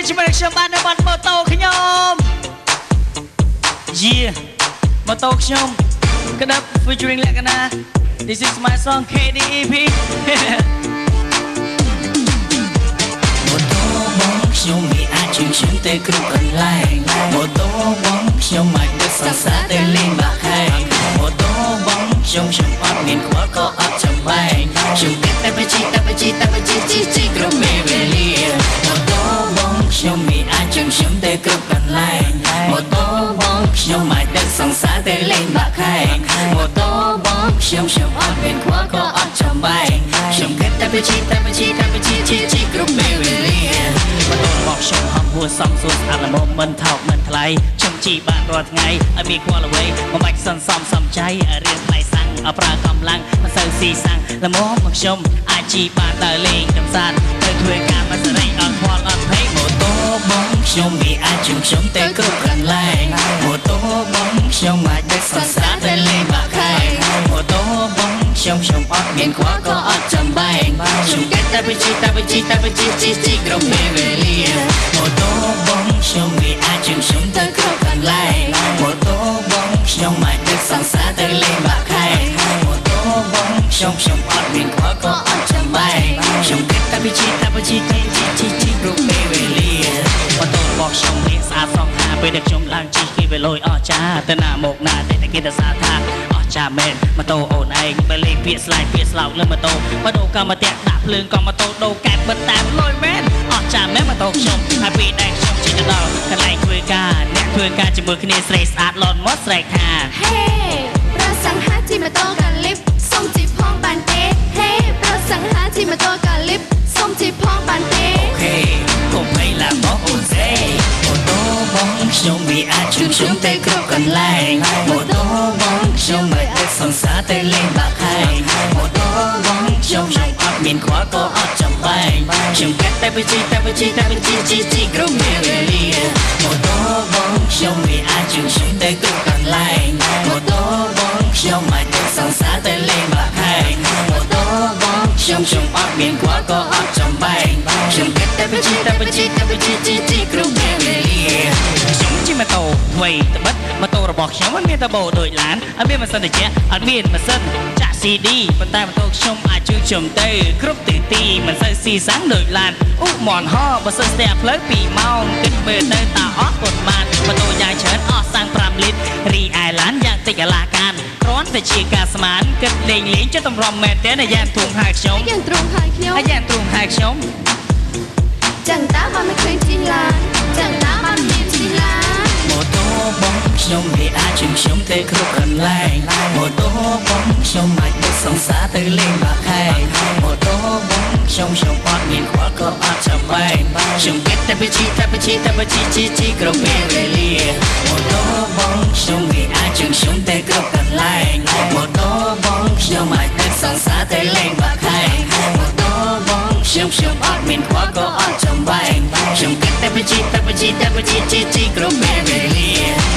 ជាមួយនឹងខ្ញុំបាននៅបាត់ម៉ូតូខ្ញុំយេម៉ូតូខ្ញុំក្តាប់ featuring លក្ខណៈ This is my song KDEP ម៉ូតូបងខ្ញុំមិនអាចជិះខ្ញុំទៅគ្រប់កន្លែងម៉ូតូបងខ្ញុំមិនដឹកសង្សារទៅលេងបាក់ខែងម៉ូតូបងខ្ញុំអត់មានខ្វល់ក៏អត់ចំបែងខ្ញុំគិតតែបជីគ្រប់ពេលវេលាម៉ូតូបងខ្ញុំមិនអាចជិះខ្ញុំទៅគ្រប់កន្លែងម៉ូតូបងខ្ញុំមិនដឹកសង្សារទៅលេងបាក់ខែងម៉ូតូបងខ្ញុំអត់មានខ្វល់ក៏អត់ចំបែងខ្ញុំគិតតែបជីគ្រប់ពេលវេលាម៉ូតូរបស់ខ្ញុំហំហួរសំសួរស្អាតល្មមមិនថោកមិនថ្លៃខ្ញុំជិះបានរាល់ថ្ងៃឲ្យមានខ្វល់អ្វីមិនបាច់សន្សំសំចៃរៀនថ្លៃសាំងប្រើកម្លាំងមិនសូវស៊ីសាំងល្មមមកខ្ញុំអាចជិះបានដើរលេងកំសាន្តទៅធ្វើការមិនសេរីអត់ខ្វល់អត់ភ័យម៉ូតូបងខ្ញុំវាអាចជិះខ្ញុំទៅគ្រប់កន្លែងម៉ូតូបងខ្ញុំអាចដឹកសន្សារទៅលេងបាក់ខែងម៉ូតូបងខ្ញុំអត់មានខ្វល់ក៏អត់ចំបែងខ្ញុំគិតតែបជីគ្រប់ពេលវេលាម៉ូតូបងខ្ញុំវាអាចជិះខ្ញុំទៅគ្រប់កន្លែងម៉ូតូបងខ្ញុំអាចដឹកសង្សារទៅលេងបាក់ខែងម៉ូតូបងខ្ញុំអត់មានខ្វល់ក៏អត់ចំបែងខ្ញុំគិតតែបជីគ្រប់ពេលវេលាម៉ូតូរបស់ខ្ញុំមានស្អាតស្រស់ថាពេលដែលខ្ញុំឡើងជិះគេវាលយអស់ចាទៅណាមកណាតែគេទៅសារថាអស់ចាមែនម៉ូតូអូនឯងបើលេងពាក្យស្លាយពាក្យស្លោកលើម៉ូតូក៏មកតាក់ដាក់ភ្លើងក៏ម៉ូតូដូរកែបបិទតាមលយមែនអស់ចាមែនម៉ូតូខ្ញុំហើយពេលដែលខ្ញុំជិះទៅដល់កន្លែងធ្វើការអ្នកធ្វើការជាមួយគ្នាស្រីស្អាតលន់មកស្រែកថាហេប្រសង្ហាជិះម៉ូតូកាលីបសុំជិះផងបានទេហេប្រសង្ហាជិះម៉ូតូកាលីបសុំជិះផងបានទេអូខេកុំភ័យឡាមកអូនសេម៉ូតូបងខ្ញុំវាអាចជិះខ្ញុំទៅគ្រប់កន្លែងម៉ូតូបងខ្ញុំមិនដឹកសង្សារទៅលេងបាក់ខែងម៉ូតូបងខ្ញុំអត់មានខ្វល់ក៏អត់ចំបែងខ្ញុំគិតតែបជីគ្រប់ពេលវេលាម៉ូតូបងខ្ញុំវាអាចជិះខ្ញុំទៅគ្រប់កន្លែងម៉ូតូបងខ្ញុំមិនដឹកសង្សារទៅលេងបាក់ខែងម៉ូតូបងខ្ញុំអត់មានខ្វល់ក៏អត់ចំបែងខ្ញុំគិតតែបជីគ្រប់ពេលវេលាខ្ញុំជិះម៉ូតូថ្មីត្បិតម៉ូតូរបស់ខ្ញុំមិនមានតាបូដូចឡានអត់មានម៉ាស៊ីនត្រជាក់អត់មានម៉ាស៊ីនចាក់ CD ប៉ុន្តែម៉ូតូខ្ញុំអាចជិះខ្ញុំទៅគ្រប់ទិសទីមិនសូវស៊ីសាំងដូចឡានឧមន់ហោបើសិនស្ទះផ្លូវ2ម៉ោងគិតមើលទៅតើអត់ប៉ុន្មានម៉ូតូយ៉ាងច្រើនអស់សាំង5លីត្ររីឯឡានយ៉ាងតិចអាឡាកានគ្រាន់តែជាការស្មានគិតលេងចុះតម្រុំមែនទេណាយ៉ាងទ្រង់ហើយខ្ញុំយ៉ាងទ្រង់ហើយខ្ញុំចឹងតើបានមិនឃើញជិះឡានចឹងតើបានមានជិះឡានម៉ូតូបងខ្ញុំវាអាចជិះខ្ញុំទៅគ្រប់កន្លែងម៉ូតូបងខ្ញុំអាចដឹកសង្សារទៅលេងបាក់ខែងម៉ូតូបងខ្ញុំអត់មានខ្វល់ក៏អត់ចំបែងខ្ញុំគិតតែបជីគ្រប់ពេលវេលាម៉ូតូបងខ្ញុំវាអាចជិះខ្ញុំទៅគ្រប់កន្លែងម៉ូតូបងខ្ញុំអាចដឹកសង្សារទៅលេងបាក់ខែងម៉ូតូបងខ្ញុំអត់មានខ្វល់ក៏អត់ចំបែងខ្ញុំគិតតែបជីគ្រប់ពេលវេលា